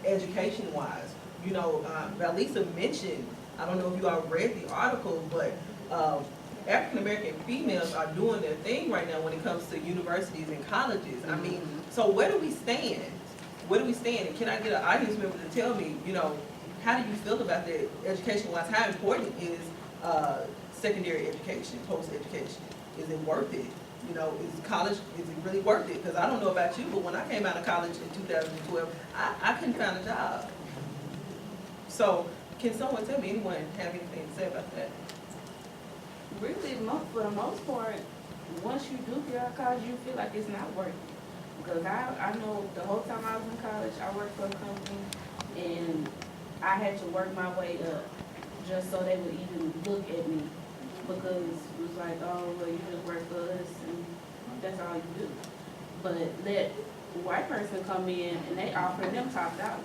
education-wise. You know, Valisa mentioned, I don't know if you all read the article, but African-American females are doing their thing right now when it comes to universities and colleges. I mean, so where do we stand? Where do we stand? And can I get an audience member to tell me, you know, how do you feel about that education-wise? How important is secondary education, post-education? Is it worth it? You know, is college, is it really worth it? Because I don't know about you, but when I came out of college in 2012, I couldn't find a job. So can someone tell me, anyone have anything to say about that? Really, for the most part, once you do get out of college, you feel like it's not worth it. Because I know the whole time I was in college, I worked for a company, and I had to work my way up just so they would even look at me. Because it was like, oh, well, you just work for us, and that's all you do. But let a white person come in, and they offer them top dollar.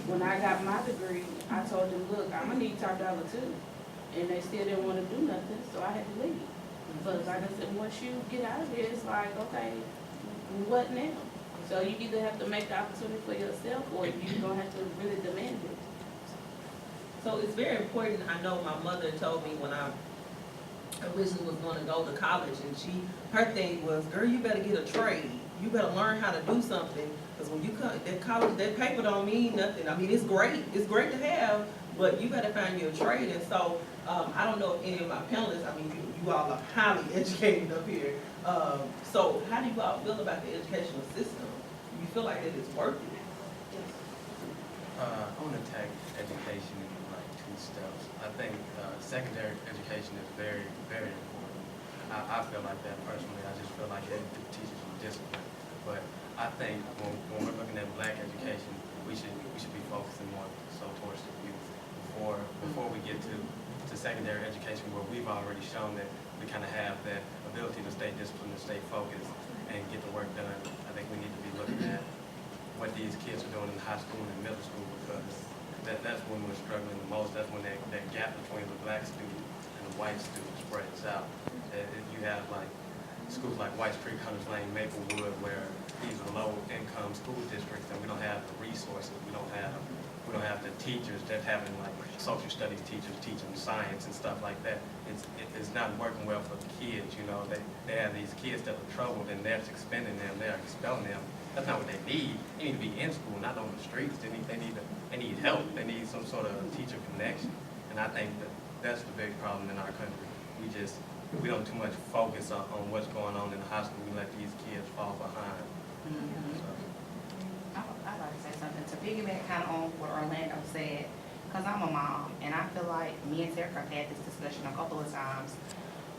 When I got my degree, I told them, look, I'm going to need top dollar too. And they still didn't want to do nothing, so I had to leave. But like I said, once you get out of there, it's like, okay, what now? So you either have to make the opportunity for yourself, or you're going to have to really demand it. So it's very important. I know my mother told me when I originally was going to go to college, and her thing was, girl, you better get a trade. You better learn how to do something, because when you come, that college, that paper don't mean nothing. I mean, it's great to have, but you better find you a trade. And so I don't know if any of my panelists, I mean, you all are highly educated up here. So how do you all feel about the educational system? Do you feel like it is worth it? I want to attack education in like two steps. I think secondary education is very, very important. I feel like that personally. I just feel like it teaches you discipline. But I think when we're looking at black education, we should be focusing more so towards the youth before we get to secondary education, where we've already shown that we kind of have that ability to stay disciplined, to stay focused, and get the work done. I think we need to be looking at what these kids are doing in high school and middle school, because that's when we're struggling the most. That's when that gap between the black student and the white student spreads out. You have like schools like White Creek, Hunters Lane, Maplewood, where these are low-income school districts, and we don't have the resources. We don't have the teachers that having like social studies teachers teaching science and stuff like that. It's not working well for the kids. You know, they have these kids that are troubled, and they're expending them, they're expelling them. That's not what they need. They need to be in school, not on the streets. They need help. They need some sort of teacher connection. And I think that's the big problem in our country. We don't too much focus on what's going on in the high school. We let these kids fall behind. I'd like to say something to piggyback kind of on what Orlando said, because I'm a mom, and I feel like me and Sarah have had this discussion a couple of times.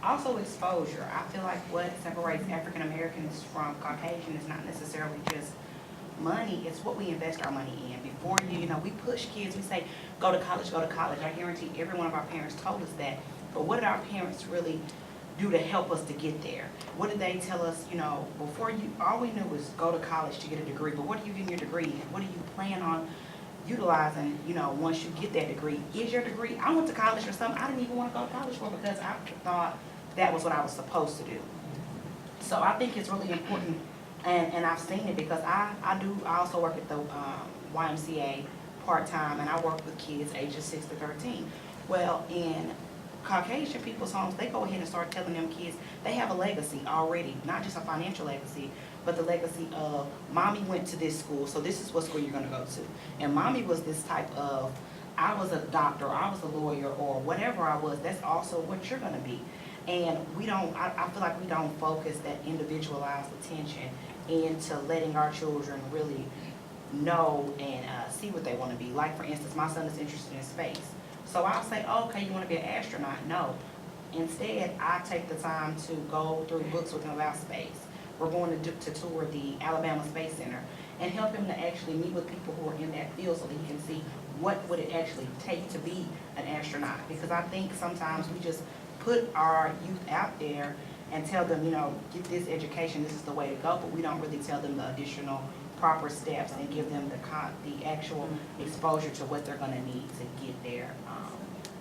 Also, exposure. I feel like what separates African Americans from Caucasian is not necessarily just money, it's what we invest our money in. Before we push kids, we say, go to college, go to college. I guarantee every one of our parents told us that. But what did our parents really do to help us to get there? What did they tell us, before all we knew was go to college to get a degree, but what do you get in your degree in? What do you plan on utilizing, once you get that degree? Is your degree, I went to college for something I didn't even want to go to college for, because I thought that was what I was supposed to do. So I think it's really important, and I've seen it because I also work at the YMCA part-time, and I work with kids ages 6 to 13. Well, in Caucasian people's homes, they go ahead and start telling them kids they have a legacy already, not just a financial legacy, but the legacy of mommy went to this school, so this is what school you're going to go to. And mommy was this type of, I was a doctor, or I was a lawyer, or whatever I was, that's also what you're going to be. And I feel like we don't focus that individualized attention into letting our children really know and see what they want to be. Like, for instance, my son is interested in space. So I'll say, oh, okay, you want to be an astronaut? No. Instead, I take the time to go through books with him about space. We're going to tour the Alabama Space Center and help him to actually meet with people who are in that field so that he can see what would it actually take to be an astronaut. Because I think sometimes we just put our youth out there and tell them, get this education, this is the way to go, but we don't really tell them the additional proper steps and give them the actual exposure to what they're going to need to get there,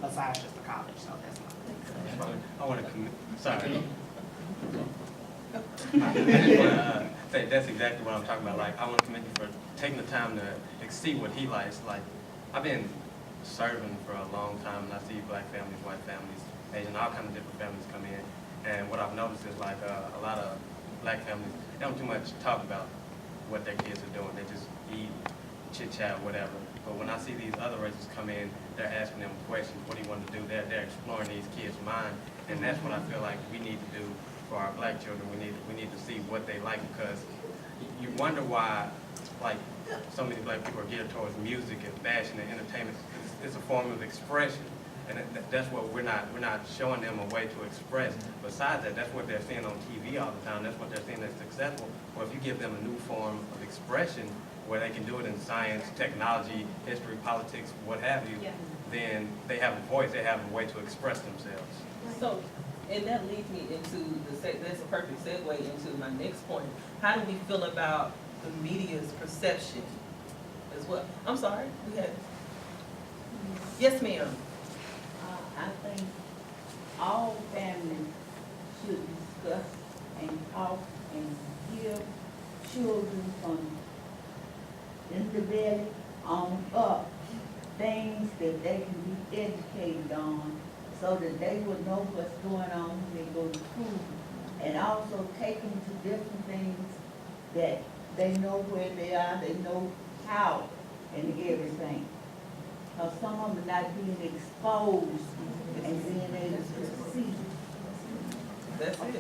besides just the college. So that's my thing. I want to sorry. That's exactly what I'm talking about. Like, I want to commend you for taking the time to see what he likes. Like, I've been serving for a long time, and I see black families, white families, Asian, all kinds of different families come in. And what I've noticed is like a lot of black families, they don't too much talk about what their kids are doing. They just eat, chit chat, whatever. But when I see these other races come in, they're asking them questions. What do you want to do? They're exploring these kids' mind, and that's what I feel like we need to do for our black children. We need to see what they like, because you wonder why, like, so many black people are geared towards music and fashion and entertainment. It's a form of expression, and that's what we're not showing them a way to express. Besides that, that's what they're seeing on TV all the time. That's what they're seeing that's successful. Or if you give them a new form of expression where they can do it in science, technology, history, politics, what have you, then they have a voice. They have a way to express themselves. So, and that leads me into that's a perfect segue into my next point. How do we feel about the media's perception as well? I'm sorry, we had. Yes, ma'am. I think all families should discuss and talk and give children from in the belly on up things that they can be educated on, so that they will know what's going on when they go to school. And also take them to different things that they know where they are, they know how and everything. Because some of them are not being exposed and being able to see. That's it.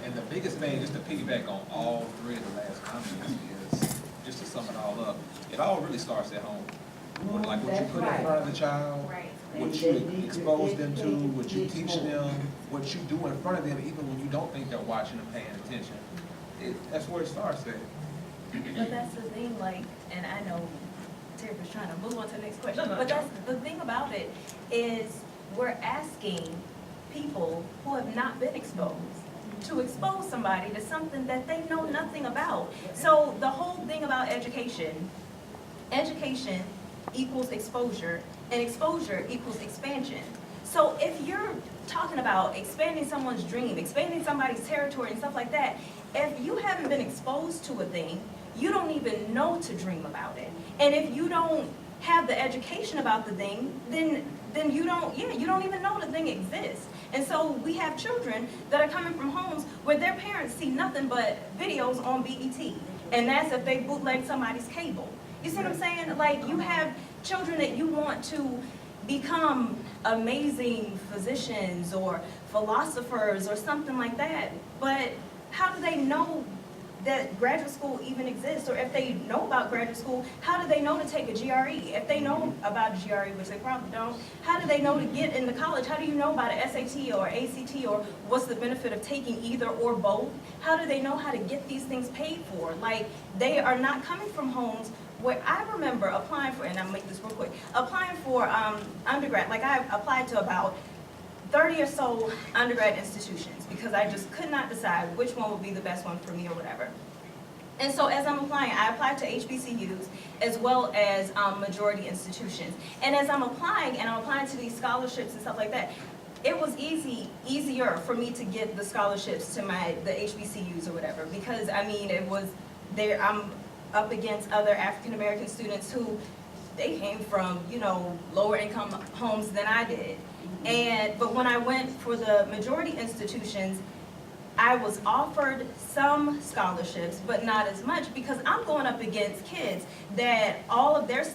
And the biggest thing, just to piggyback on all three of the last comments, is, just to sum it all up, it all really starts at home. Like what you put in front of the child, what you expose them to, what you teach them, what you do in front of them, even when you don't think they're watching and paying attention. That's where it starts at. But that's the thing, like, and I know Terry was trying to move on to the next question, No, but that's the thing about it is we're asking people who have not been exposed to expose somebody to something that they know nothing about. So the whole thing about education equals exposure, and exposure equals expansion. So if you're talking about expanding someone's dream, expanding somebody's territory and stuff like that, if you haven't been exposed to a thing, you don't even know to dream about it. And if you don't have the education about the thing, then you don't even know the thing exists. And so we have children that are coming from homes where their parents see nothing but videos on BET. And that's if they bootleg somebody's cable. You see what I'm saying? Like, you have children that you want to become amazing physicians or philosophers or something like that, but how do they know that graduate school even exists? Or if they know about graduate school, how do they know to take a GRE? If they know about a GRE, which they probably don't, how do they know to get into college? How do you know about an SAT or ACT, or what's the benefit of taking either or both? How do they know how to get these things paid for? Like, they are not coming from homes where I remember applying for, and I'll make this real quick, applying for undergrad. Like, I applied to about 30 or so undergrad institutions because I just could not decide which one would be the best one for me or whatever. And so as I'm applying, I applied to HBCUs as well as majority institutions. And as I'm applying, and I'm applying to these scholarships and stuff like that, it was easier for me to get the scholarships to the HBCUs or whatever, because I mean, it was there. I'm up against other African American students who they came from, you know, lower income homes than I did. But when I went for the majority institutions, I was offered some scholarships, but not as much, because I'm going up against kids that all of their